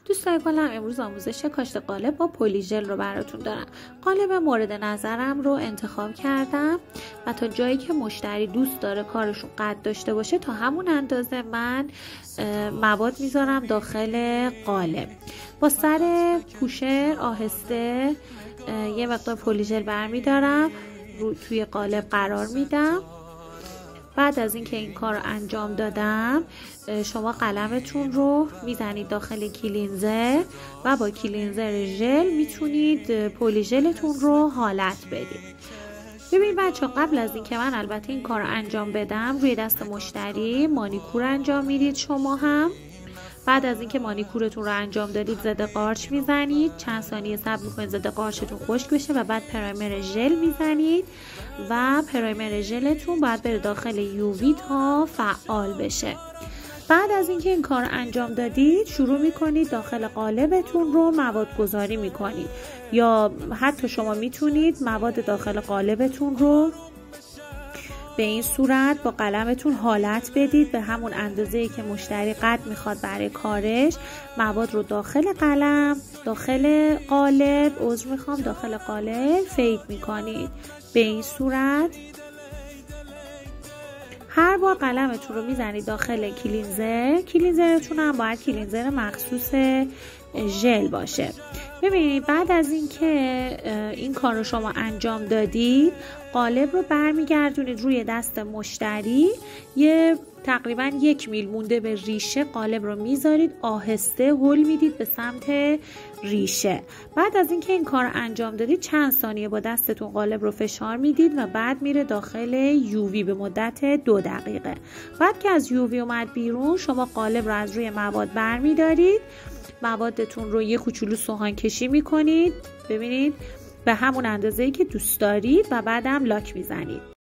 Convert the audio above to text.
دوستان گلم، امروز آموزش کاشت قالب با پلیژل رو براتون دارم. قالب مورد نظرم رو انتخاب کردم و تا جایی که مشتری دوست داره کارشون قد داشته باشه تا همون اندازه من مواد میذارم داخل قالب. با سر پوشر آهسته یه مقدار پلیژل برمیدارم، توی قالب قرار میدم. بعد از اینکه این کار رو انجام دادم، شما قلمتون رو میزنید داخل کلینزر و با کلینزر ژل میتونید پلیژلتون رو حالت بدید. ببینید بچه ها، قبل از اینکه من البته این کار رو انجام بدم، روی دست مشتری مانیکور انجام میدید. شما هم بعد از اینکه مانیکورتون رو انجام دادید ضد قارچ میزنید، چند ثانیه صبر میکنید ضد قارچتون خشک بشه و بعد پرایمر ژل میزنید و پرایمر ژلتون باید بره داخل یووی تا فعال بشه. بعد از اینکه این کار انجام دادید، شروع میکنید داخل قالبتون رو مواد گذاری میکنید، یا حتی شما میتونید مواد داخل قالبتون رو به این صورت با قلمتون حالت بدید به همون اندازه‌ای که مشتری قد میخواد برای کارش. مواد رو داخل قالب داخل قالب فید میکنید به این صورت. هر بار قلمتون رو میزنید داخل کلینزرتون هم باید کلینزر مخصوص ژل باشه. ببینید بعد از اینکه این کار رو شما انجام دادید، قالب رو برمیگردونید روی دست مشتری. تقریبا 1 میل مونده به ریشه قالب رو میذارید، آهسته هل میدید به سمت ریشه. بعد از اینکه این کار انجام دادید، چند ثانیه با دستتون قالب رو فشار میدید و بعد میره داخل یووی به مدت 2 دقیقه. بعد که از یووی اومد بیرون، شما قالب رو از روی مواد برمیدارید، موادتون رو یه کوچولو سوهان کشی میکنید، ببینید به همون اندازه‌ای که دوست دارید، و بعدم لاک میزنید.